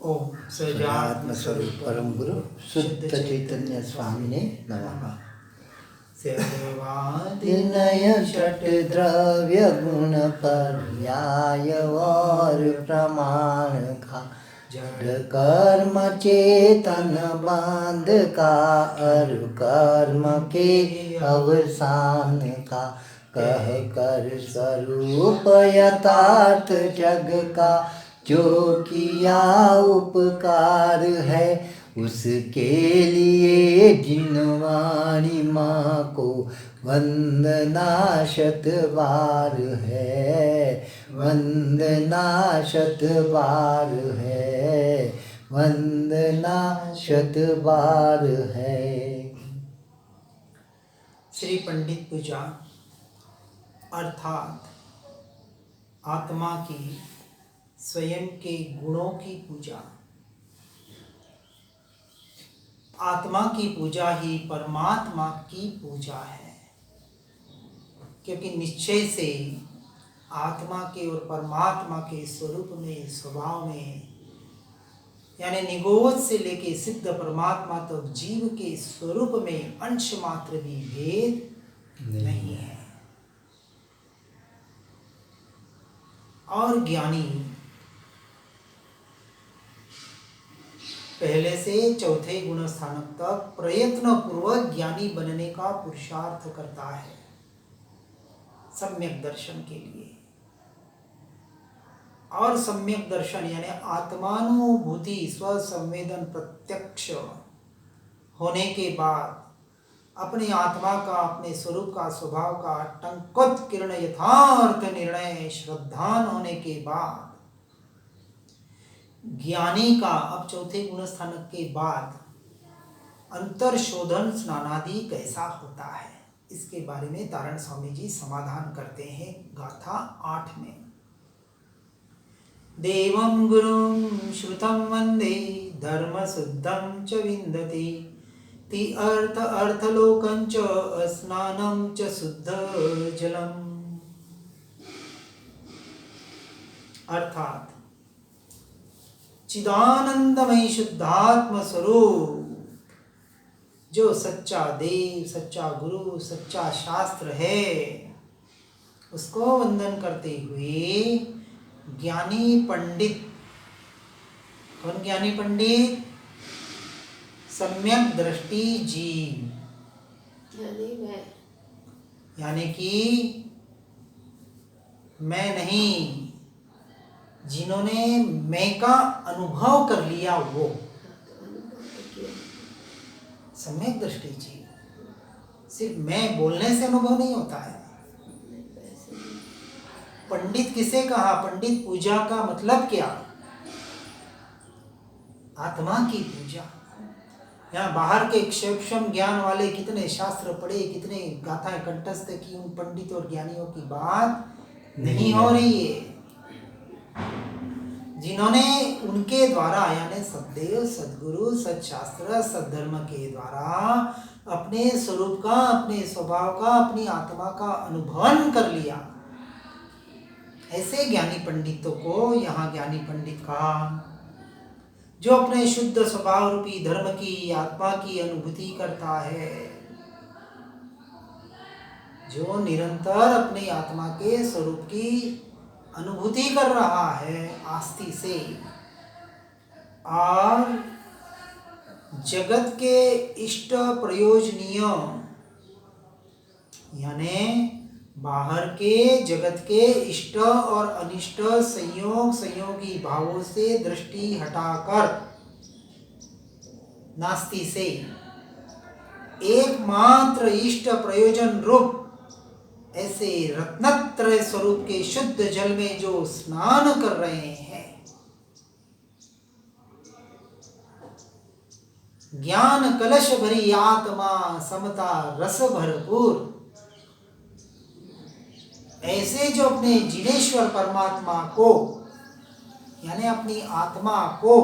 ओम सदात्म स्वरूप परम गुरु शुद्ध चैतन्य स्वामिने नमः। सर्वादिनय षट द्रव्य गुण पर्याय और प्रमाण का जड़ कर्म चेतन बांध का और कर्म के अवसान का कह कर स्वरूप यथार्थ जग का जो किया उपकार है उसके लिए जिनवाणी माँ को वंदना शत बार है, वंदना शत बार है, वंदना शत बार है। श्री पंडित पूजा अर्थात आत्मा की स्वयं के गुणों की पूजा। आत्मा की पूजा ही परमात्मा की पूजा है, क्योंकि निश्चय से आत्मा के और परमात्मा के स्वरूप में, स्वभाव में, यानी निगोद से लेके सिद्ध परमात्मा तक तो जीव के स्वरूप में अंश मात्र भी भेद नहीं है। और ज्ञानी पहले से चौथे गुण स्थानक तक प्रयत्न पूर्वक ज्ञानी बनने का पुरुषार्थ करता है सम्यक दर्शन के लिए। और सम्यक दर्शन यानी आत्मानुभूति स्व संवेदन प्रत्यक्ष होने के बाद अपनी आत्मा का, अपने स्वरूप का, स्वभाव का टंकोत किरण यथार्थ निर्णय श्रद्धान होने के बाद ज्ञानी का अब चौथे गुण स्थानक के बाद अंतर्शोधन स्नानादि कैसा होता है, इसके बारे में तारण स्वामी जी समाधान करते हैं गाथा 8 में। देवं गुरुं श्रुतं वंदे धर्म शुद्धं च विन्दति ति अर्थ अर्थलोकं च स्नानं च शुद्ध जलम्। अर्थात चिदानंदमय शुद्धात्म स्वरूप जो सच्चा देव, सच्चा गुरु, सच्चा शास्त्र है, उसको वंदन करते हुए ज्ञानी पंडित, कौन ज्ञानी पंडित? सम्यक दृष्टि जीव, यानी कि मैं नहीं, जिन्होंने मैं का अनुभव कर लिया वो सम्यक दृष्टि जीव। सिर्फ मैं बोलने से अनुभव नहीं होता है। पंडित किसे कहा? पंडित पूजा का मतलब क्या? आत्मा की पूजा। यहाँ बाहर के क्षेपक्षम ज्ञान वाले कितने शास्त्र पढ़े, कितने गाथाएं कंठस्थ की, उन पंडित और ज्ञानियों की बात नहीं हो रही है। जिन्होंने उनके द्वारा यानी सद्देव, सद्गुरु, सत्शास्त्र, सद्धर्म के द्वारा अपने स्वरूप का, अपने स्वभाव का, अपनी आत्मा का अनुभव कर लिया, ऐसे ज्ञानी पंडितों को यहाँ ज्ञानी पंडित कहा। जो अपने शुद्ध स्वभाव रूपी धर्म की, आत्मा की अनुभूति करता है, जो निरंतर अपनी आत्मा के स्वरूप की अनुभूति कर रहा है आस्ति से, और जगत के इष्ट प्रयोजनीय यानी बाहर के जगत के इष्ट और अनिष्ट संयोगी भावों से दृष्टि हटाकर नास्ति से एकमात्र इष्ट प्रयोजन रूप ऐसे रत्नत्रय स्वरूप के शुद्ध जल में जो स्नान कर रहे हैं, ज्ञान कलश भरी आत्मा समता रस भरपूर, ऐसे जो अपने जिनेश्वर परमात्मा को यानी अपनी आत्मा को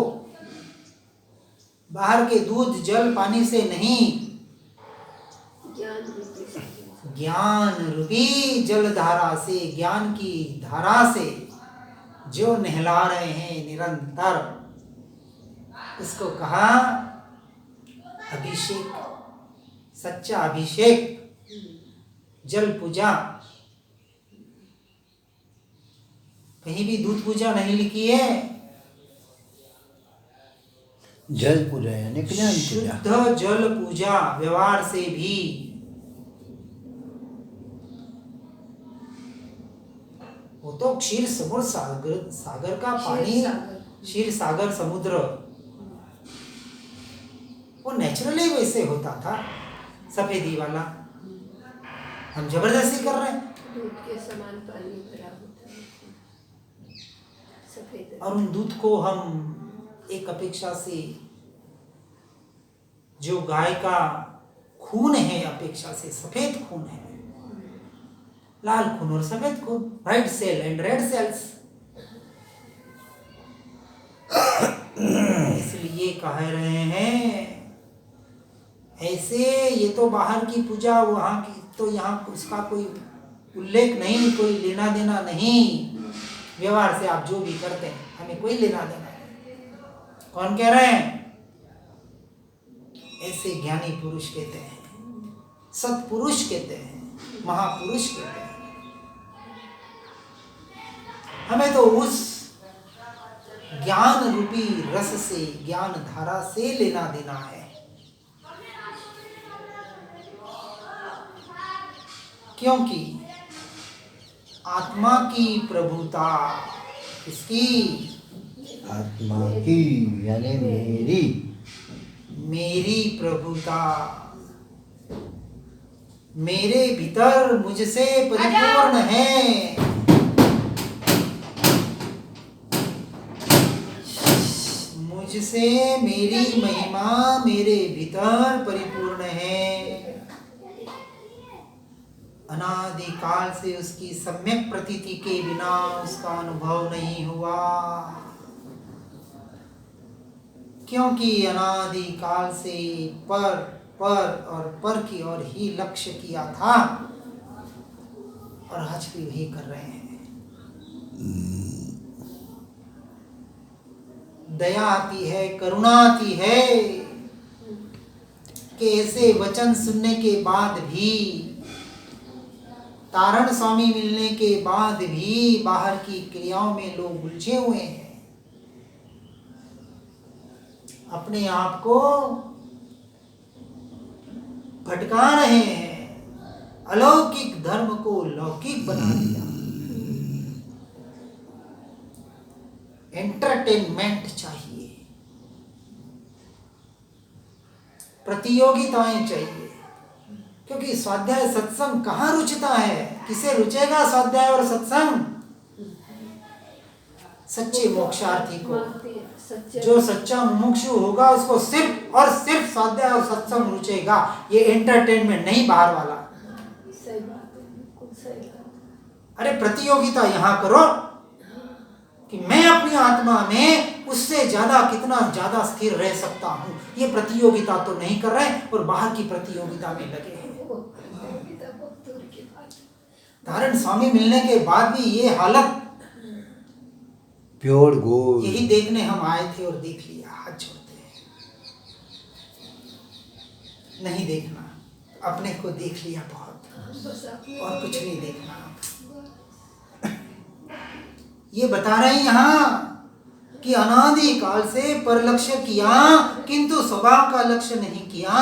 बाहर के दूध जल पानी से नहीं, ज्ञान रूपी जल धारा से, ज्ञान की धारा से जो नहला रहे हैं निरंतर, इसको कहा अभिषेक, सच्चा अभिषेक, जल पूजा। कहीं भी दूध पूजा नहीं लिखी है। जल पूजा यानी ज्ञान पूजा। शुद्ध जल पूजा, व्यवहार से भी। वो तो क्षीर समुद्र सागर का पानी, क्षीर सागर समुद्र, वो नेचुरली वैसे होता था, सफेदी वाला। हम जबरदस्ती कर रहे हैं। दूध के समान पानी भरा होता है सफेद। और उन दूध को हम एक अपेक्षा से, जो गाय का खून है अपेक्षा से सफेद खून है, लाल खून और सफेद खून, white cell and red cells, इसलिए कह रहे हैं ऐसे। ये तो बाहर की पूजा, वहां की तो यहाँ उसका कोई उल्लेख नहीं, कोई लेना देना नहीं। व्यवहार से आप जो भी करते हैं हमें कोई लेना देना नहीं। कौन कह रहे हैं? ऐसे ज्ञानी पुरुष कहते हैं, सत्पुरुष कहते हैं, महापुरुष कहते हैं। हमें तो उस ज्ञान रूपी रस से, ज्ञान धारा से लेना देना है। क्योंकि आत्मा की प्रभुता, किसकी? आत्मा की यानी मेरी प्रभुता, मेरे भीतर मुझसे परिपूर्ण है। मुझसे मेरी महिमा मेरे भीतर परिपूर्ण है। अनादि काल से उसकी सम्यक प्रतीति के बिना उसका अनुभव नहीं हुआ, क्योंकि अनादि काल से पर की ओर ही लक्ष्य किया था, और आज भी वही कर रहे हैं। दया आती है, करुणा आती है कि ऐसे वचन सुनने के बाद भी, तारण स्वामी मिलने के बाद भी बाहर की क्रियाओं में लोग उलझे हुए हैं, अपने आप को भटका रहे हैं, अलौकिक धर्म को लौकिक बना दिया। एंटरटेनमेंट चाहिए, प्रतियोगिताएं चाहिए, क्योंकि स्वाध्याय सत्संग कहाँ रुचता है? किसे रुचेगा स्वाध्याय और सत्संग? सच्चे मोक्षार्थी को, जो सच्चा मुमुक्षु होगा उसको सिर्फ और सिर्फ स्वाध्याय और सत्संग रुचेगा। ये एंटरटेनमेंट नहीं बाहर वाला। सही बात है, बिल्कुल सही बात। अरे प्रतियोगिता यहाँ करो कि मैं अपनी आत्मा में उससे ज्यादा कितना ज्यादा स्थिर रह सकता हूँ। ये प्रतियोगिता तो नहीं कर रहे और बाहर की प्रतियोगिता में लगे हैं। तारण स्वामी मिलने के बाद भी ये हालत, प्योर गोल्ड, यही देखने हम आए थे और देख लिया। हाथ छोड़ते हैं, नहीं देखना, अपने को देख लिया बहुत, और कुछ नहीं देखना। ये बता रहे हैं यहाँ कि अनादि काल से पर लक्ष्य किया, किंतु स्वभाव का लक्ष्य नहीं किया,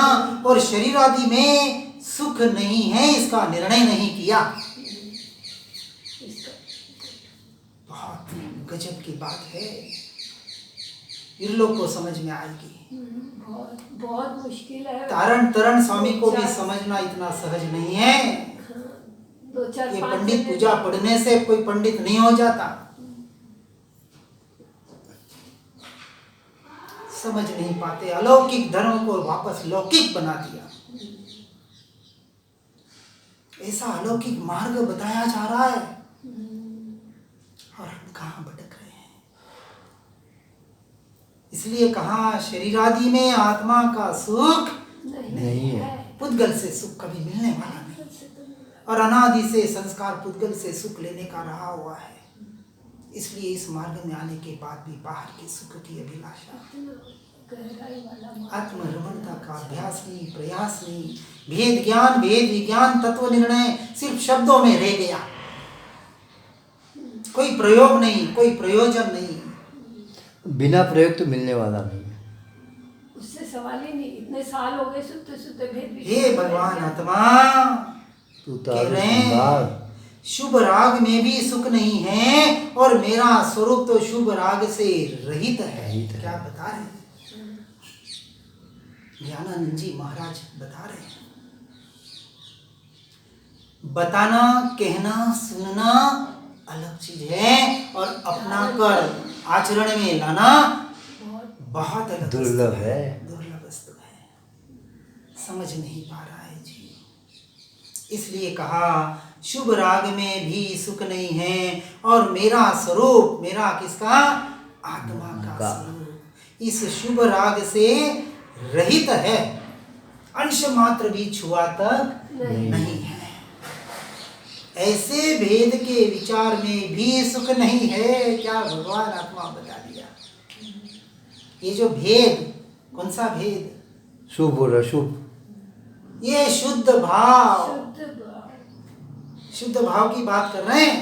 और शरीर आदि में सुख नहीं है इसका निर्णय नहीं किया। बहुत गजब की बात है, इन लोग को समझ में आएगी। बहुत मुश्किल है। तारण स्वामी को भी समझना इतना सहज नहीं है। ये पंडित पूजा पढ़ने से कोई पंडित नहीं हो जाता। समझ नहीं पाते, अलौकिक धर्म को वापस लौकिक बना दिया। ऐसा अलौकिक मार्ग बताया जा रहा है और हम कहाँ भटक रहे हैं। इसलिए कहा शरीर आदि में आत्मा का सुख नहीं है, पुद्गल से सुख कभी मिलने वाला नहीं, और अनादि से संस्कार पुद्गल से सुख लेने का रहा हुआ है। इसलिए इस मार्ग में आने के बाद भी बाहर के सुख की अभिलाषा, गहराई वाला मार्ग। आत्मरमणता का अभ्यास नहीं, प्रयास नहीं, भेद ज्ञान, भेद विज्ञान, तत्व निर्णय सिर्फ शब्दों में रह गया, कोई प्रयोग नहीं, कोई प्रयोजन नहीं। बिना प्रयोग तो मिलने वाला नहीं है। उससे सवाल ही नहीं, इतने साल हो गए सुनते सुनते भेद हे भगवान आत्मा तू कह रहे हैं शुभ राग में भी सुख नहीं है और मेरा स्वरूप तो शुभ राग से रहित है। क्या बता रहे हैं ज्ञानानंद जी महाराज बता रहे हैं। बताना, कहना, सुनना अलग चीज है और अपना कर आचरण में लाना बहुत अलग दुर्लभ है। दुर्लभ वस्तु है, समझ नहीं पा रहा है जी। इसलिए कहा शुभ राग में भी सुख नहीं है और मेरा स्वरूप, मेरा किसका? आत्मा का स्वरूप इस शुभ राग से रहित है, अंश मात्र भी छुआ तक नहीं है। ऐसे भेद के विचार में भी सुख नहीं है। क्या भगवान आत्मा बता दिया। ये जो भेद, कौन सा भेद? शुभ और अशुभ, ये शुद्ध भाव, शुद्ध भाव। शुद्ध भाव की बात कर रहे हैं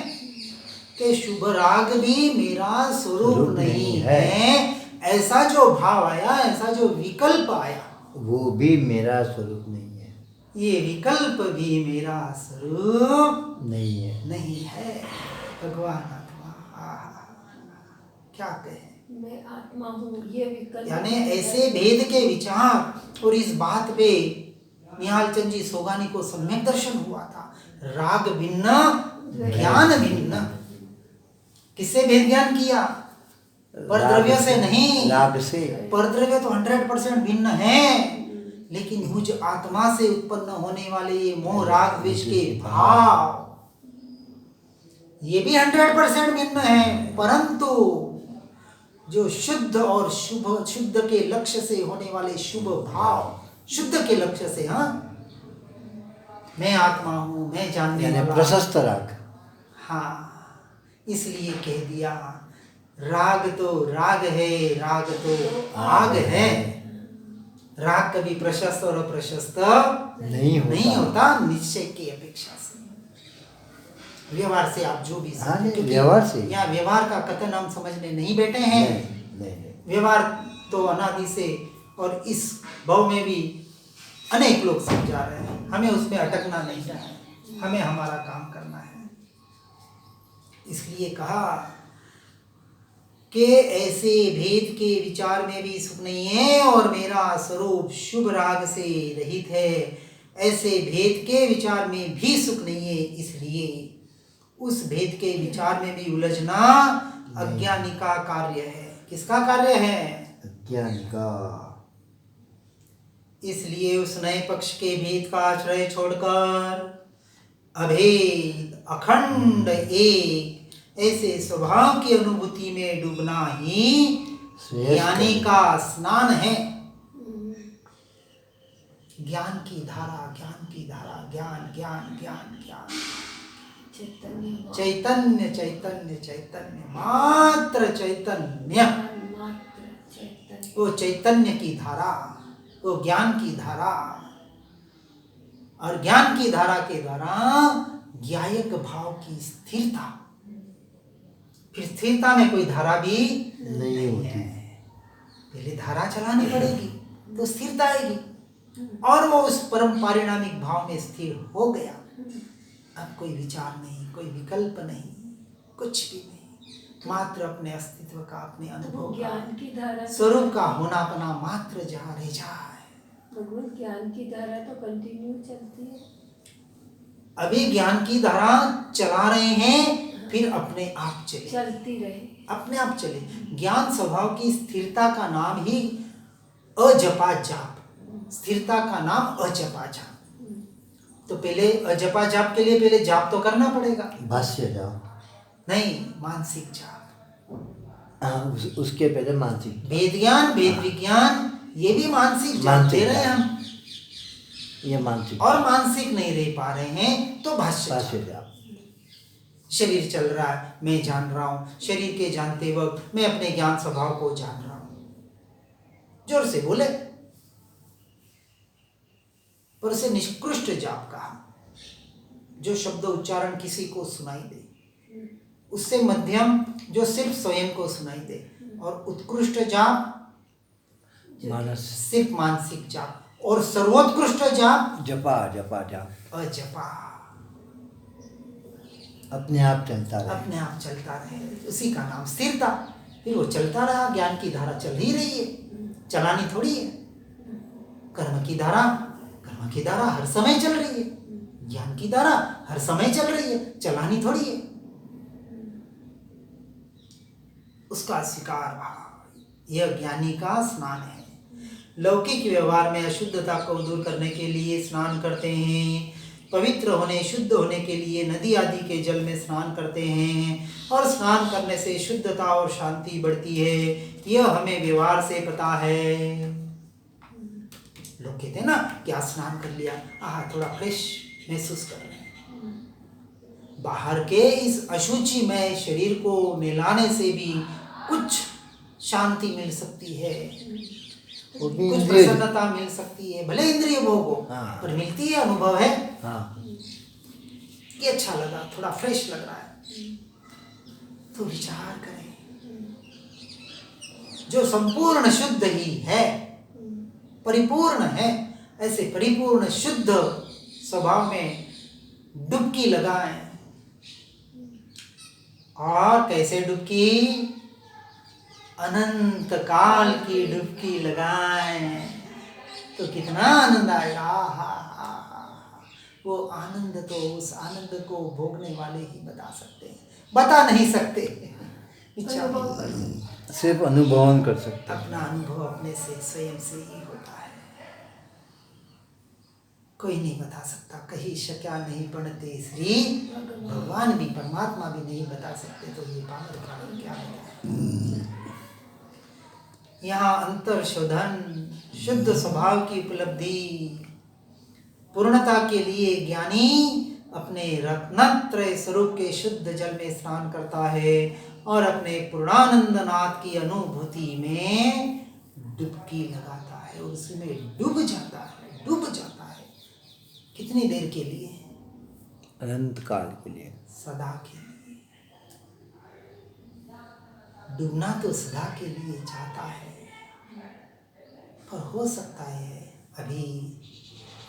कि शुभ राग भी मेरा स्वरूप नहीं है। ऐसा जो भाव आया, ऐसा जो विकल्प आया, वो भी मेरा स्वरूप नहीं है। ये विकल्प भी मेरा स्वरूप नहीं है। नहीं है। भगवान आत्मा, क्या कहे। मैं आत्मा हूँ, ये विकल्प यानी ऐसे भेद के विचार और इस बात पे निहाल चंद जी सोगानी को सम्यक दर्शन हुआ था। राग भिन्न, ज्ञान भिन्न। किससे भेद ज्ञान किया? परद्रव्य से नहीं, राग से। परद्रव्य तो 100% भिन्न है, लेकिन मुझ आत्मा से उत्पन्न होने वाले ये मोह राग द्वेष के भाव ये भी 100% भिन्न है। परंतु जो शुद्ध और शुभ, शुद्ध के लक्ष्य से होने वाले शुभ भाव, शुद्ध के लक्ष्य से, हाँ, मैं आत्मा हूँ, मैं जानने वाला, प्रशस्त राग। हाँ, इसलिए कह दिया राग तो राग है, राग तो आग है। राग कभी प्रशस्त और अप्रशस्त नहीं होता निश्चय की अपेक्षा से, व्यवहार से। आप जो भी व्यवहार से, यहाँ व्यवहार का कथन हम समझने नहीं बैठे हैं। नहीं। व्यवहार तो अनादि से और इस भाव में भी अनेक लोग समझा रहे हैं, हमें उसमें अटकना नहीं है, हमें हमारा काम करना है। इसलिए कहा कि ऐसे भेद के विचार में भी सुख नहीं है और मेरा स्वरूप शुभ राग से रहित है। ऐसे भेद के विचार में भी सुख नहीं है, इसलिए उस भेद के विचार में भी उलझना अज्ञानी का कार्य है। किसका कार्य है? अज्ञानी का। इसलिए उस नए पक्ष के भेद का आश्रय छोड़कर अभेद, अखंड, एक ऐसे स्वभाव की अनुभूति में डूबना ही ज्ञानी का स्नान है। ज्ञान की धारा, ज्ञान की धारा, ज्ञान ज्ञान ज्ञान ज्ञान, चैतन्य चैतन्य चैतन्य, मात्र चैतन्य। वो चैतन्य की धारा, वो ज्ञान की धारा, और ज्ञान की धारा के द्वारा ज्ञायक भाव की स्थिरता। फिर स्थिरता में कोई धारा भी नहीं होती। पहले धारा चलानी पड़ेगी तो स्थिरता आएगी, और वो उस परम पारिणामिक भाव में स्थिर हो गया। अब कोई विचार नहीं, कोई विकल्प नहीं, कुछ भी नहीं, मात्र अपने अस्तित्व का, अपने अनुभव ज्ञान की धारा, स्वरूप का होनापना मात्र जहाँ रह जाए। भगवान ज्ञान की धारा तो कंटिन्यू चलती है। अभी ज्ञान की धारा चला रहे हैं, फिर अपने आप चले, चलती रहे, अपने आप चले। ज्ञान स्वभाव की स्थिरता का नाम ही अजपा जाप, स्थिरता का नाम अजपा जाप। तो पहले अजपा जाप के लिए पहले जाप तो करना पड़ेगा। भाष्य जाप नहीं, मानसिक जाप। उसके पहले मानसिक। वेद ज्ञान, वेद विज्ञान, ये भी मानसिक जाप दे रहे हैं हम। ये मानसिक, और मानसिक नहीं रह पा रहे हैं तो भाष्य जाप। शरीर चल रहा है, मैं जान रहा हूँ, शरीर के जानते वक्त मैं अपने ज्ञान स्वभाव को जान रहा हूँ। जोर से बोले। पर उसे निष्कृष्ट जाप कहा, जो शब्द उच्चारण किसी को सुनाई दे। उससे मध्यम, जो सिर्फ स्वयं को सुनाई दे। और उत्कृष्ट जाप मानस सिर्फ मानसिक जाप। और सर्वोत्कृष्ट जाप जपा जपा जाप, अजपा, अपने आप चलता रहे। अपने आप चलता रहे, उसी का नाम स्थिरता। फिर वो चलता रहा, ज्ञान की धारा चल ही रही है, चलानी थोड़ी है। कर्म की धारा हर समय चल रही है, ज्ञान की धारा हर समय चल रही है, चलानी थोड़ी है। उसका स्वीकार भाव, यह ज्ञानी का स्नान है। लौकिक व्यवहार में अशुद्धता को दूर करने के लिए स्नान करते हैं, पवित्र होने, शुद्ध होने के लिए नदी आदि के जल में स्नान करते हैं, और स्नान करने से शुद्धता और शांति बढ़ती है। यह हमें व्यवहार से पता है। लोग कहते हैं ना कि आज स्नान कर लिया, थोड़ा फ्रेश महसूस कर रहे हैं। बाहर के इस अशुचिमय शरीर को नहलाने से भी कुछ शांति मिल सकती है, कुछ प्रसन्नता मिल सकती है, भले इंद्रिय भोग हो, पर मिलती है, अनुभव है। ये अच्छा लगा, थोड़ा फ्रेश लग रहा है। तो विचार करें, जो संपूर्ण शुद्ध ही है, परिपूर्ण है, ऐसे परिपूर्ण शुद्ध स्वभाव में डुबकी लगाएं। और कैसे डुबकी? अनंत काल की डुबकी लगाएं तो कितना आनंद आएगा। वो आनंद तो उस आनंद को भोगने वाले ही बता सकते हैं, बता नहीं सकते। इच्छा सिर्फ अनुभव कर सकते हैं। अपना अनुभव अपने से, स्वयं से ही होता है, कोई नहीं बता सकता। कहीं शक्या नहीं पढ़ते श्री भगवान भी, परमात्मा भी नहीं बता सकते, तो ये पागल प्राणी क्या है? यहाँ अंतर शोधन, शुद्ध स्वभाव की उपलब्धि, पूर्णता के लिए ज्ञानी अपने रत्नत्रय स्वरूप के शुद्ध जल में स्नान करता है और अपने पूर्णानंद नाथ की अनुभूति में डुबकी लगाता है और उसमें डूब जाता है, डूब जाता है। कितनी देर के लिए? अनंत काल के लिए, सदा के लिए। डूबना तो सदा के लिए चाहता है, पर हो सकता है अभी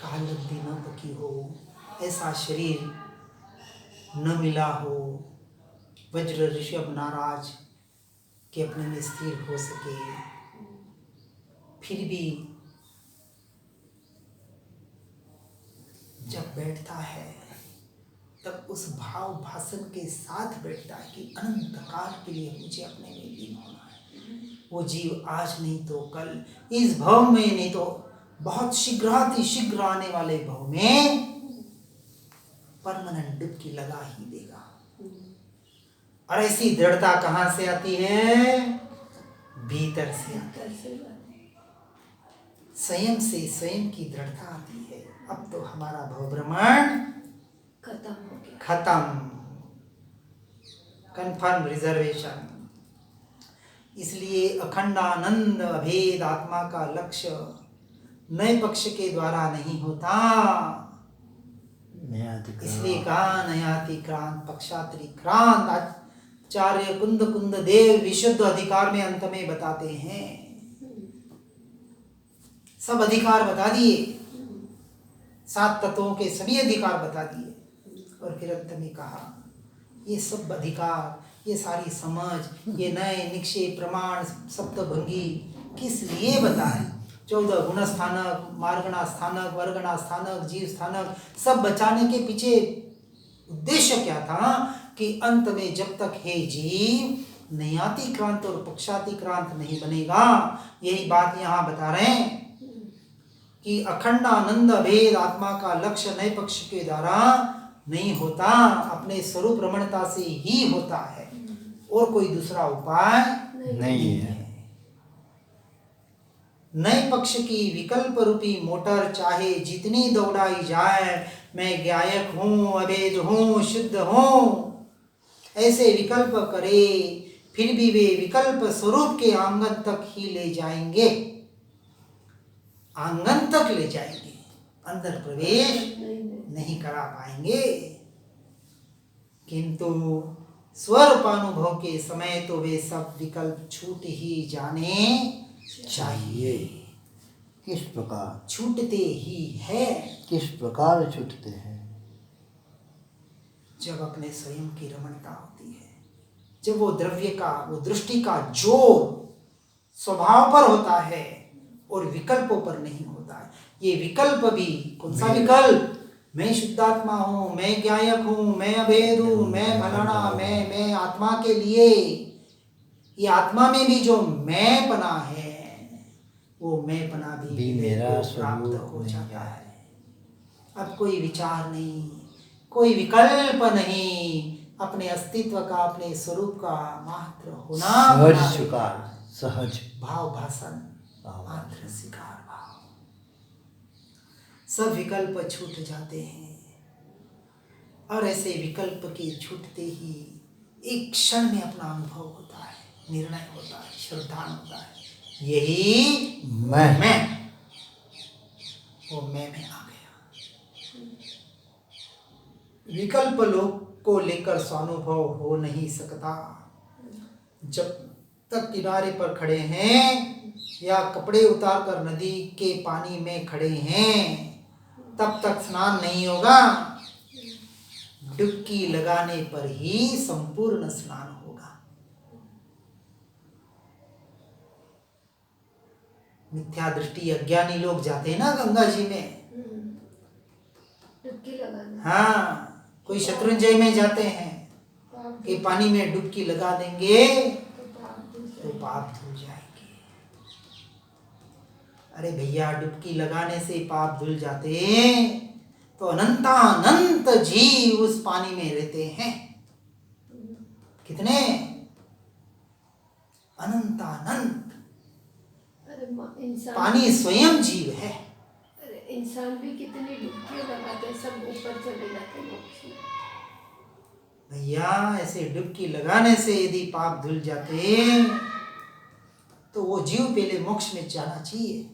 काल अवधि न पकी हो, ऐसा शरीर न मिला हो, वज्र ऋषभ नाराज के अपने में स्थिर हो सके। फिर भी जब बैठता है तब उस भाव भाषण के साथ बैठता है कि अनंत काल के लिए मुझे अपने में लीन होना है। वो जीव आज नहीं तो कल, इस भव में नहीं तो बहुत शीघ्र आने वाले भव में परमानेंट डुबकी लगा ही देगा। और ऐसी दृढ़ता कहाँ से आती है? भीतर से आती है, स्वयं से स्वयं की दृढ़ता आती है। अब तो हमारा भव भ्रमण खत्म हो गया, खत्म, कन्फर्म रिजर्वेशन। इसलिए अखंडानंद अभेद आत्मा का लक्ष्य नए पक्ष के द्वारा नहीं होता। इसलिए कहा नयातिक्रांत पक्षातिक्रांत। आचार्य कुंद देव विशुद्ध अधिकार में अंत में बताते हैं, सब अधिकार बता दिए, 7 तत्वों के सभी अधिकार बता दिए, और फिर अंत में कहा ये सब अधिकार, ये सारी समझ, ये नए निक्षेप प्रमाण सप्तभंगी किस लिए बताए? 14 गुण स्थानक, मार्गणा स्थानक, वर्गणा स्थानक, जीव स्थानक, सब बचाने के पीछे उद्देश्य क्या था? कि अंत में जब तक हे जीव नयातिक्रांत और पक्षातिक्रांत नहीं बनेगा। यही बात यहाँ बता रहे हैं कि अखंडानंद भेद आत्मा का लक्ष्य नए पक्ष के द्वारा नहीं होता, अपने स्वरूप रमणता से ही होता है, और कोई दूसरा उपाय नहीं है। नए पक्ष की विकल्प रूपी मोटर चाहे जितनी दौड़ाई जाए, मैं गायक हूँ, अभेद हूँ, शुद्ध हूँ, ऐसे विकल्प करे, फिर भी वे विकल्प स्वरूप के आंगन तक ही ले जाएंगे। आंगन तक ले जाएंगे, अंदर प्रवेश नहीं नहीं करा पाएंगे। किंतु स्वरूपानुभव के समय तो वे सब विकल्प छूट ही जाने चाहिए। किस प्रकार? छूटते ही है। किस प्रकार छूटते हैं? जब अपने स्वयं की रमणता होती है, जब वो द्रव्य का, वो दृष्टि का जोर स्वभाव पर होता है और विकल्पों पर नहीं होता है। ये विकल्प भी, कौन सा विकल्प? मैं शुद्धात्मा हूँ, मैं ज्ञायक हूँ, मैं अभेद हूँ, मैं फलाना, मैं आत्मा के लिए, ये आत्मा में भी जो मैं पना है, वो मैं पना भी मेरा प्राप्त स्वरूप हो नहीं जाता है। है। अब कोई विचार नहीं, कोई विकल्प नहीं, अपने अस्तित्व का, अपने स्वरूप का मात्र होना सहज बना चुका, रहता है। सहज भाव भाषण भाव मात्र स्वीकार भाव, सब विकल्प छूट जाते हैं। और ऐसे विकल्प के छूटते ही एक क्षण में अपना अनुभव होता है, निर्णय होता है, श्रद्धान होता है, यही मैं वो मैं में आ गया। विकल्प लोक को लेकर स्वानुभव हो नहीं सकता। जब तक किनारे पर खड़े हैं या कपड़े उतार कर नदी के पानी में खड़े हैं, तब तक स्नान नहीं होगा। डुबकी लगाने पर ही संपूर्ण स्नान होगा। मिथ्या दृष्टि अज्ञानी लोग जाते हैं ना गंगा जी में, डुबकी लगाना। हाँ, कोई शत्रुंजय में जाते हैं कि पानी में डुबकी लगा देंगे तो पाप धुल जाएंगे। अरे भैया, डुबकी लगाने से पाप धुल जाते तो अनंतानंत जीव उस पानी में रहते हैं। कितने? अनंतानंत। अरे इंसान, पानी स्वयं जीव है। अरे इंसान भी कितनी डुबकी लगाते हैं, सब ऊपर चले जाते हैं मोक्ष में। भैया, ऐसे डुबकी लगाने से यदि पाप धुल जाते तो वो जीव पहले मोक्ष में जाना चाहिए।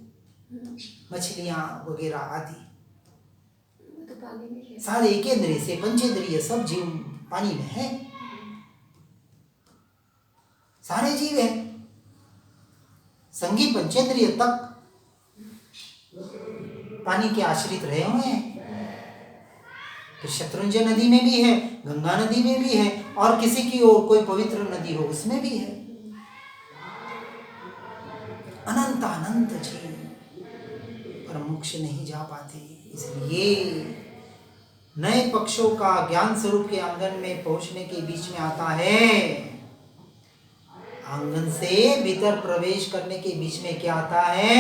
मछलियां वगैरह आदि तो पानी में है। सारे एकेंद्रिय से पंचेंद्रिय सब जीव पानी में है। सारे जीव हैं, संगी पंचेंद्रिय तक पानी के आश्रित रहे हुए हैं। तो शत्रुंजय नदी में भी है, गंगा नदी में भी है, और किसी की और कोई पवित्र नदी हो उसमें भी है। अनंत अनंत जीव पर मोक्ष नहीं जा पाते। इसलिए नए पक्षों का ज्ञान स्वरूप के आंगन में पहुंचने के बीच में आता है। आंगन से भीतर प्रवेश करने के बीच में क्या आता है?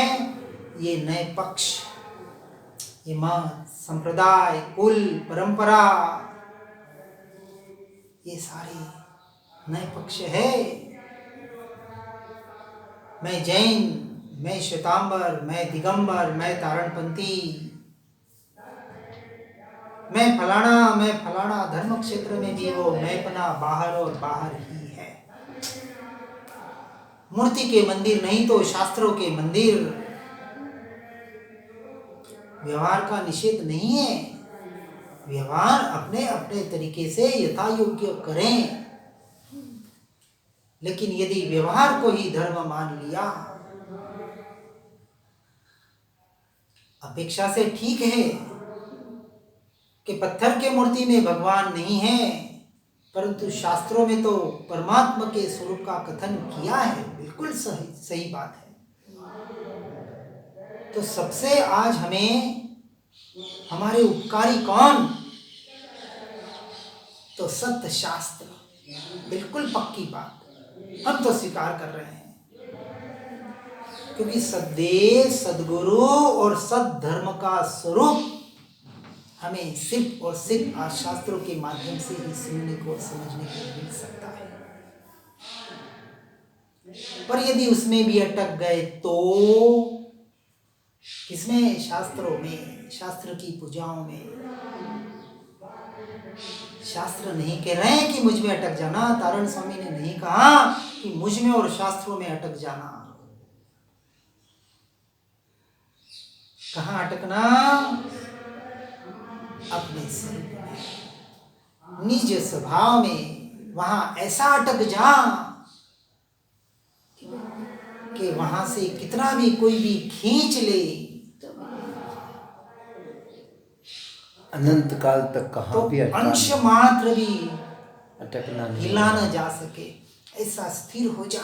ये नए पक्ष, ये मत, संप्रदाय, कुल, परंपरा, ये सारे नए पक्ष है। मैं जैन, मैं श्वेतांबर, मैं दिगंबर, मैं तारणपंथी, मैं फलाना धर्म क्षेत्र में भी वो मैं अपना बाहर और बाहर ही है। मूर्ति के मंदिर नहीं तो शास्त्रों के मंदिर। व्यवहार का निषेध नहीं है, व्यवहार अपने अपने तरीके से यथा योग्य करें। लेकिन यदि व्यवहार को ही धर्म मान लिया, अपेक्षा से ठीक है कि पत्थर के मूर्ति में भगवान नहीं है, परंतु शास्त्रों में तो परमात्मा के स्वरूप का कथन किया है। बिल्कुल सही बात है। तो सबसे आज हमें हमारे उपकारी कौन? तो सत्य शास्त्र, बिल्कुल पक्की बात, हम तो स्वीकार कर रहे हैं। क्योंकि सद्देव, सद्गुरु और सद्धर्म का स्वरूप हमें सिर्फ और सिर्फ आज शास्त्रों के माध्यम से ही सुनने को, समझने को मिल सकता है। पर यदि उसमें भी अटक गए तो किसमें? शास्त्रों में, शास्त्र की पूजाओं में। शास्त्र नहीं कह रहे हैं कि मुझ में अटक जाना। तारण स्वामी ने नहीं कहा कि मुझ में और शास्त्रों में अटक जाना। कहाँ अटकना? अपने स्वरूप में, निज स्वभाव में। वहां ऐसा अटक जा कि वहां से कितना भी कोई भी खींच ले अनंत काल तक कहाँ तो भी अंश मात्र भी अटकना नहीं, हिला न जा सके, ऐसा स्थिर हो जा।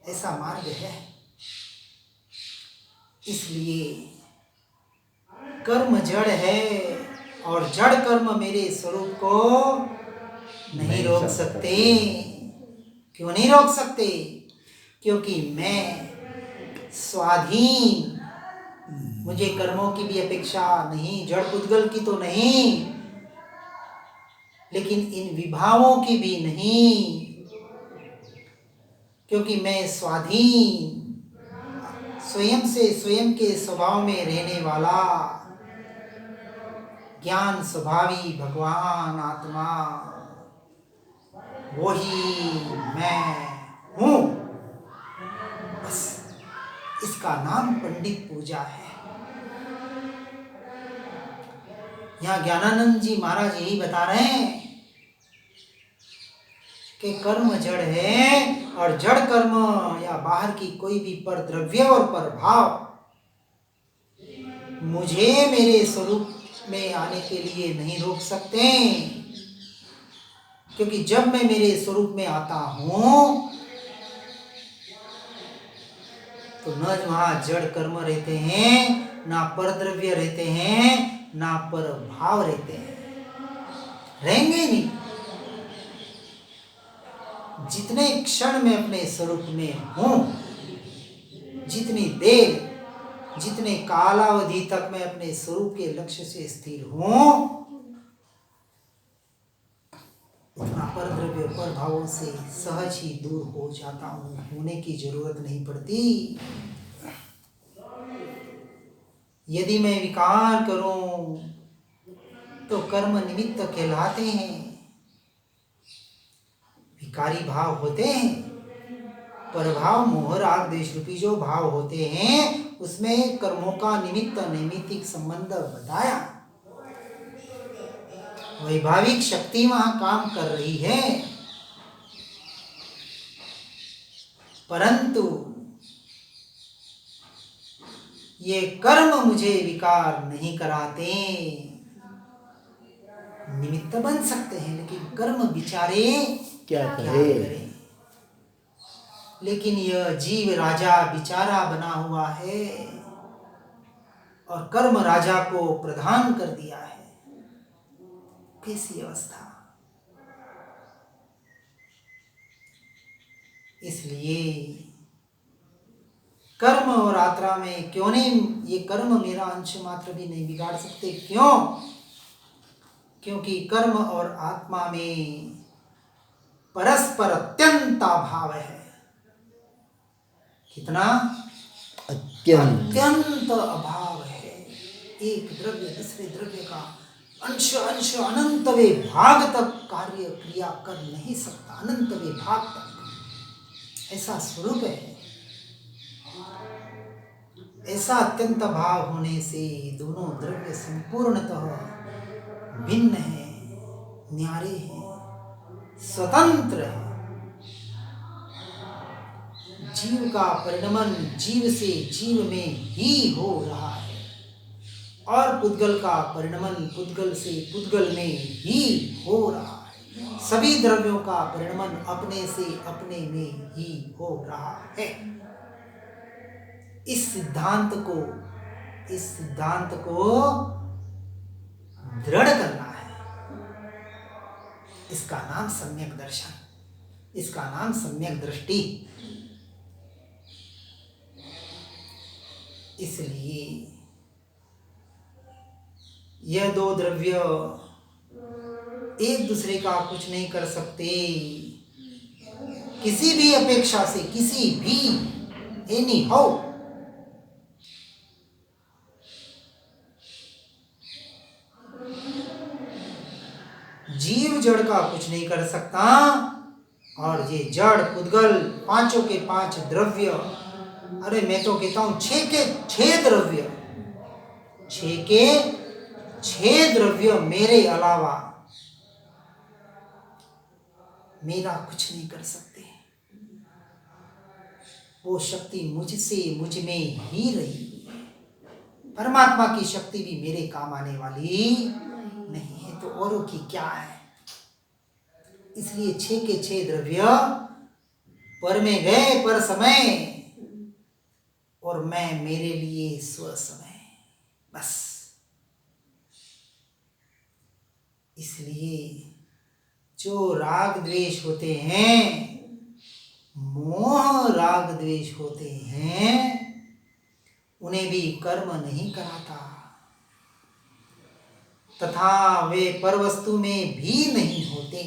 ऐसा मार्ग है। इसलिए कर्म जड़ है और जड़ कर्म मेरे स्वरूप को नहीं रोक सकते। क्यों नहीं रोक सकते? क्योंकि मैं स्वाधीन, मुझे कर्मों की भी अपेक्षा नहीं, जड़ पुद्गल की तो नहीं, लेकिन इन विभावों की भी नहीं, क्योंकि मैं स्वाधीन, स्वयं से स्वयं के स्वभाव में रहने वाला ज्ञान स्वभावी भगवान आत्मा, वही मैं हूं। बस इसका नाम पंडित पूजा है। यहाँ ज्ञानानंद जी महाराज यही बता रहे हैं कि कर्म जड़ है और जड़ कर्म या बाहर की कोई भी पर द्रव्य और पर भाव मुझे मेरे स्वरूप में आने के लिए नहीं रोक सकते। क्योंकि जब मैं मेरे स्वरूप में आता हूं तो न वहां जड़ कर्म रहते हैं, ना पर द्रव्य रहते हैं, ना पर भाव रहते हैं, रहेंगे नहीं। जितने क्षण में अपने स्वरूप में हूं, जितनी देर, जितने कालावधि तक मैं अपने स्वरूप के लक्ष्य से स्थिर हूं, उतना पर द्रव्य पर भावों से सहज ही दूर हो जाता हूं, होने की जरूरत नहीं पड़ती। यदि मैं विकार करूं तो कर्म निमित्त कहलाते हैं, विकारी भाव होते हैं। पर भाव मोह राग द्वेष रूपी जो भाव होते हैं उसमें कर्मों का निमित्त नैमित्तिक संबंध बताया। वैभाविक शक्ति वहां काम कर रही है, परंतु ये कर्म मुझे विकार नहीं कराते। निमित्त बन सकते हैं लेकिन कर्म बिचारे क्या क्या करे? करें। लेकिन यह जीव राजा बिचारा बना हुआ है और कर्म राजा को प्रदान कर दिया है। कैसी अवस्था। इसलिए कर्म और आत्मा में क्यों नहीं, ये कर्म मेरा अंश मात्र भी नहीं बिगाड़ सकते। क्यों? क्योंकि कर्म और आत्मा में परस्पर अत्यंत अभाव है। कितना? अत्यंत अभाव है। एक द्रव्य दूसरे द्रव्य का अंश अंश अनंतवे भाग तक कार्य क्रिया कर नहीं सकता। अनंतवे भाग तक ऐसा स्वरूप है। ऐसा अत्यंत भाव होने से दोनों द्रव्य संपूर्णतः भिन्न है, न्यारे हैं, स्वतंत्र है। जीव का परिणमन जीव से जीव में ही हो रहा है और पुद्गल का परिणमन पुद्गल से पुद्गल में ही हो रहा है। सभी द्रव्यों का परिणमन अपने से अपने में ही हो रहा है। इस सिद्धांत को दृढ़ करना है। इसका नाम सम्यक दर्शन, इसका नाम सम्यक दृष्टि। इसलिए यह दो द्रव्य एक दूसरे का कुछ नहीं कर सकते। किसी भी अपेक्षा से, किसी भी एनी हाउ जीव जड़ का कुछ नहीं कर सकता और ये जड़ पुद्गल पांचों के पांच द्रव्य अरे मैं तो कहता हूं 6 के 6 द्रव्य, 6 के 6 द्रव्य मेरे अलावा मेरा कुछ नहीं कर सकते। वो शक्ति मुझसे, मुझ में ही रही। परमात्मा की शक्ति भी मेरे काम आने वाली नहीं है, तो औरों की क्या है। इसलिए 6 के 6 द्रव्य पर में गए पर समय, और मैं मेरे लिए स्व समय, बस। इसलिए जो राग द्वेष होते हैं, मोह राग द्वेष होते हैं, उन्हें भी कर्म नहीं कराता, तथा वे परवस्तु में भी नहीं होते।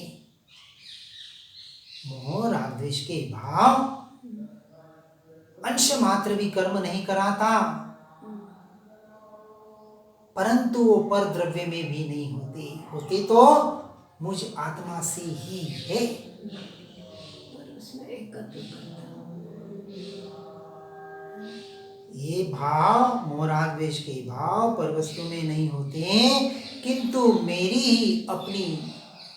मोह राग द्वेष के भाव अंश मात्र भी कर्म नहीं कराता, परंतु वो पर द्रव्य में भी नहीं होते। होते तो मुझ आत्मा से ही है। पर उसमें एकत्व करता। ये भाव मोह राग द्वेष के भाव पर वस्तु में नहीं होते, किंतु मेरी ही अपनी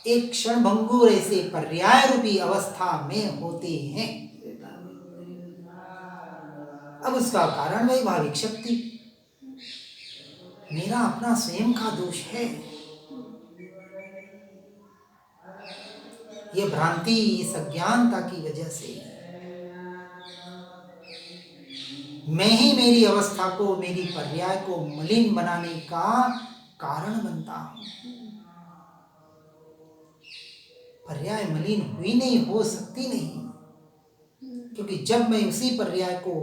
एक क्षण भंगुर ऐसे पर्याय रूपी अवस्था में होते हैं। अब उसका कारण वैभाविक शक्ति, मेरा अपना स्वयं का दोष है। ये भ्रांति, इस अज्ञानता की वजह से मैं ही मेरी अवस्था को, मेरी पर्याय को मलिन बनाने का कारण बनता हूं। पर्याय मलिन हुई नहीं, हो सकती नहीं, क्योंकि जब मैं उसी पर्याय को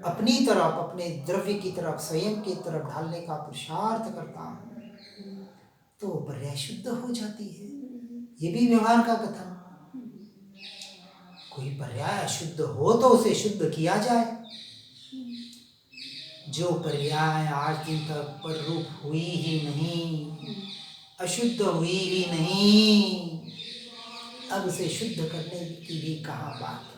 अपनी तरफ, अपने द्रव्य की तरफ, स्वयं की तरफ ढालने का पुरुषार्थ करता हूं, तो पर्याय शुद्ध हो जाती है। ये भी व्यवहार का कथन। कोई पर्याय अशुद्ध हो तो उसे शुद्ध किया जाए। जो पर्याय आज दिन तक पर रूप हुई ही नहीं, अशुद्ध हुई ही नहीं, अब उसे शुद्ध करने की भी कहाँ बात।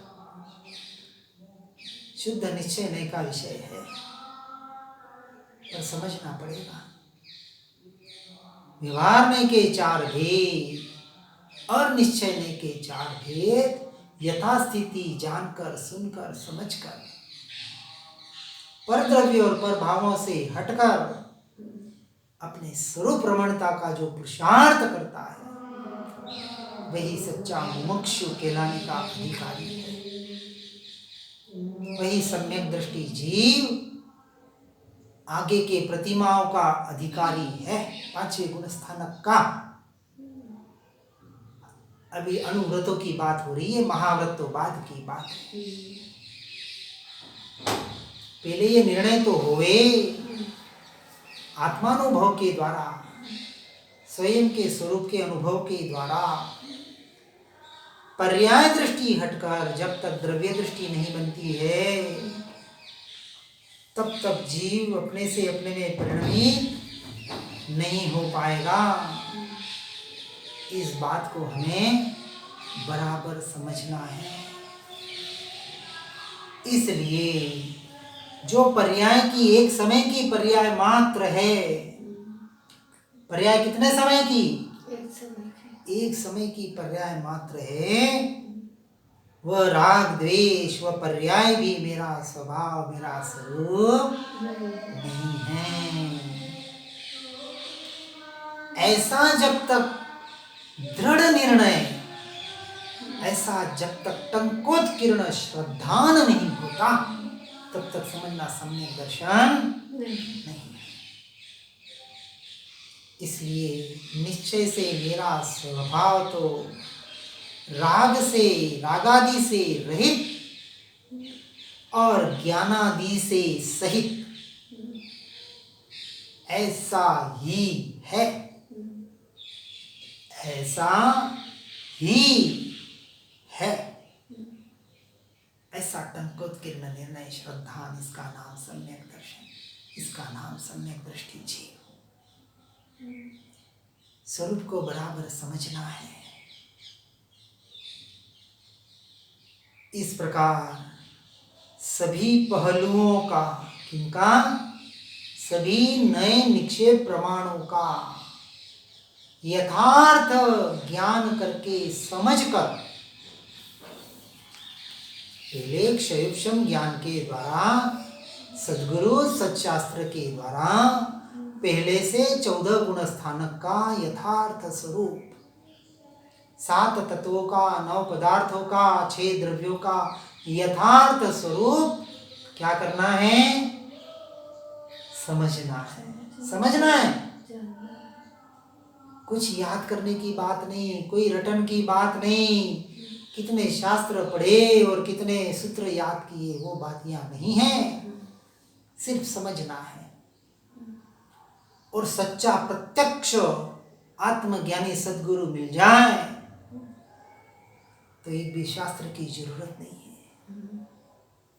शुद्ध निश्चय नए का विषय है, पर समझना पड़ेगा। व्यवहार ने के 4 भेद और निश्चय ने के 4 भेद यथास्थिति जानकर, सुनकर, समझकर, पर द्रव्य और पर भावों से हटकर अपने स्वरूप रमणता का जो पुरुषार्थ करता है, वही सच्चा मुमुक्षु कहलाने का अधिकारी है। वही सम्यक दृष्टि जीव आगे के प्रतिमाओं का अधिकारी है, 5वें गुण स्थानक का। अभी अनुव्रतों की बात हो रही है, महाव्रत तो बाद की बात है। पहले ये निर्णय तो होए आत्मानुभव के द्वारा, स्वयं के स्वरूप के अनुभव के द्वारा। पर्याय दृष्टि हटकर जब तक द्रव्य दृष्टि नहीं बनती है, तब तक जीव अपने से अपने में परिणमित नहीं हो पाएगा। इस बात को हमें बराबर समझना है। इसलिए जो पर्याय की एक समय की पर्याय मात्र है, पर्याय कितने समय की? एक समय की पर्याय मात्र है। वह राग द्वेष, वह पर्याय भी मेरा स्वभाव, मेरा स्वरूप नहीं है। ऐसा जब तक दृढ़ निर्णय, ऐसा जब तक टंकोत्कीर्ण श्रद्धान नहीं होता, तब तक समझना सम्यक दर्शन नहीं। इसलिए निश्चय से मेरा स्वभाव तो राग से, रागादि से रहित और ज्ञानादि से सहित ऐसा ही है, ऐसा ही है। ऐसा टंकोत्कीर्ण निर्णय श्रद्धान, इसका नाम सम्यक दर्शन, इसका नाम सम्यक दृष्टि जीव। स्वरूप को बराबर समझना है। इस प्रकार सभी पहलुओं का, किनका? सभी नए निक्षेप प्रमाणों का यथार्थ ज्ञान करके समझकर, पहले क्षयोपम ज्ञान के द्वारा, सद्गुरु सच्शास्त्र के द्वारा पहले से 14 गुण स्थानक का यथार्थ स्वरूप, 7 तत्वों का, 9 पदार्थों का, 6 द्रव्यों का यथार्थ स्वरूप क्या करना है? समझना है। समझना है, कुछ याद करने की बात नहीं, कोई रटन की बात नहीं, कितने शास्त्र पढ़े और कितने सूत्र याद किए, वो बात यहाँ नहीं है। सिर्फ समझना है। और सच्चा प्रत्यक्ष आत्मज्ञानी सद्गुरु मिल जाए तो एक भी शास्त्र की जरूरत नहीं है।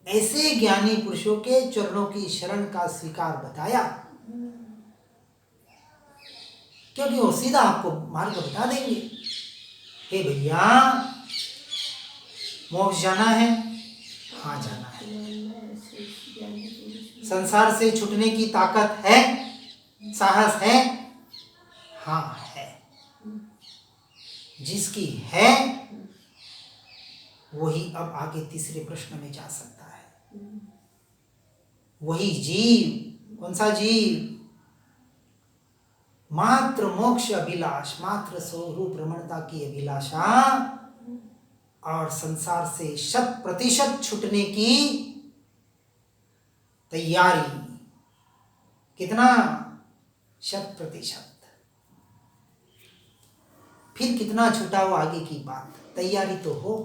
ऐसे ज्ञानी पुरुषों के चरणों की शरण का स्वीकार बताया, क्योंकि वो सीधा आपको मार्ग बता देंगे। हे भैया, मोक्ष जाना है? हाँ जाना है। संसार से छूटने की ताकत है, साहस है? हाँ है। जिसकी है वही अब आगे तीसरे प्रश्न में जा सकता है। वही जीव, कौन सा जीव? मात्र मोक्ष अभिलाष, मात्र स्वरूप रमणता की अभिलाषा और संसार से 100% छूटने की तैयारी। कितना? 100%। फिर कितना छूटा हो आगे की बात, तैयारी तो हो।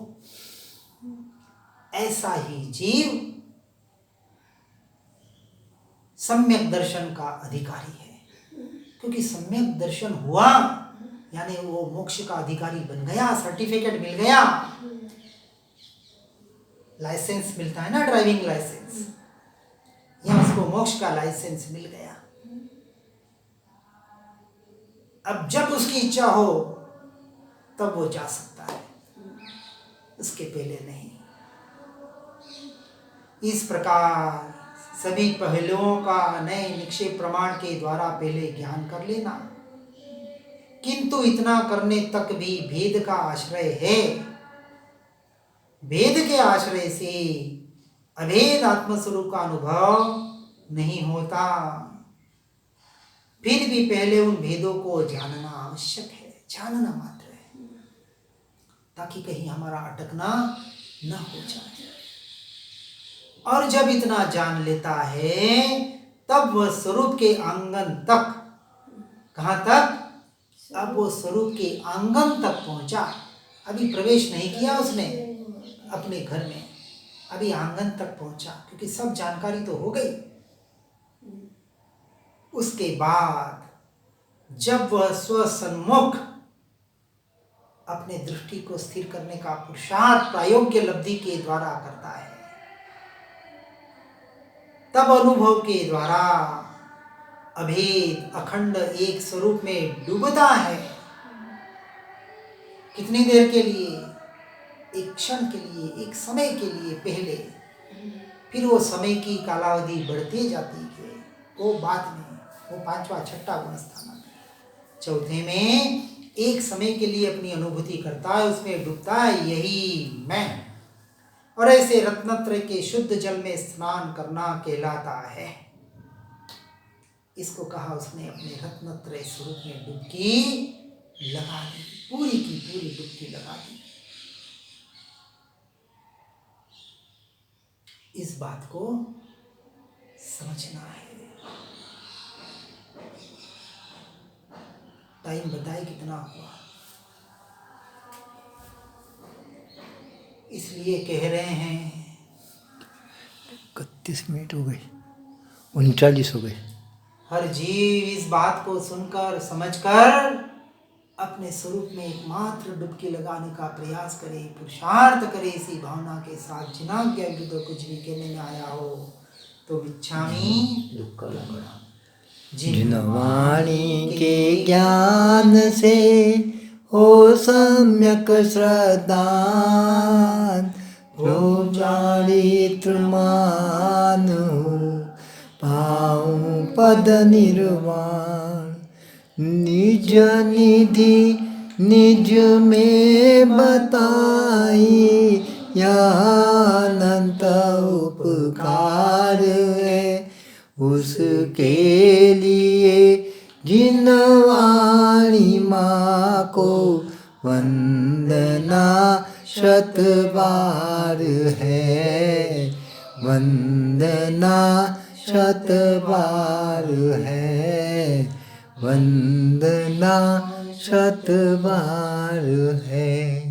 ऐसा ही जीव सम्यक दर्शन का अधिकारी है, क्योंकि सम्यक दर्शन हुआ यानी वो मोक्ष का अधिकारी बन गया, सर्टिफिकेट मिल गया, लाइसेंस मिलता है ना, ड्राइविंग लाइसेंस, या उसको मोक्ष का लाइसेंस मिल गया। अब जब उसकी इच्छा हो तब वो जा सकता है, उसके पहले नहीं। इस प्रकार सभी पहलुओं का नए निक्षेप प्रमाण के द्वारा पहले ज्ञान कर लेना, किंतु इतना करने तक भी भेद का आश्रय है। भेद के आश्रय से अभेद आत्मस्वरूप का अनुभव नहीं होता। फिर भी पहले उन भेदों को जानना आवश्यक है, जानना मात्र है, ताकि कहीं हमारा अटकना न हो जाए। और जब इतना जान लेता है तब वह स्वरूप के आंगन तक, कहाँ तक? अब वो स्वरूप के आंगन तक पहुंचा। अभी प्रवेश नहीं किया उसने अपने घर में, अभी आंगन तक पहुंचा, क्योंकि सब जानकारी तो हो गई। उसके बाद जब वह स्वसन्मुख अपने दृष्टि को स्थिर करने का पुरुषार्थ प्रायोग्य लब्धि के द्वारा करता है, तब अनुभव के द्वारा अभेद अखंड एक स्वरूप में डूबता है। कितनी देर के लिए? एक क्षण के लिए, एक समय के लिए पहले, फिर वो समय की कालावधि बढ़ती जाती है, वो बाद में, वो 5वां 6ठा गुण स्थान। चौथे में एक समय के लिए अपनी अनुभूति करता है, उसमें डूबता है, यही मैं। और ऐसे रत्नत्रय के शुद्ध जल में स्नान करना कहलाता है। इसको कहा उसने अपने रत्नत्रय स्वरूप में डुबकी लगा दी, पूरी की पूरी डुबकी लगा दी। इस बात को समझना है। टाइम बताए कितना हुआ, इसलिए कह रहे हैं 31 मिनट हो गए, 39 हो गए। हर जीव इस बात को सुनकर समझकर अपने स्वरूप में एकमात्र डुबकी लगाने का प्रयास करे, पुरुषार्थ करे, इसी भावना के साथ। जिनाज्ञा तो कुछ भी कहने में आया हो तो इच्छामी जिनवाणी के ज्ञान से हो सम्यक श्रद्धान, जो जाने चारित्र मानु पाऊं पद निर्वाण। निज निधि निज में बताई यह अनंत उपकार है। उसके लिए जिन वाणी माँ को वंदना शत बार है, वंदना शत बार है, वंदना शत बार है।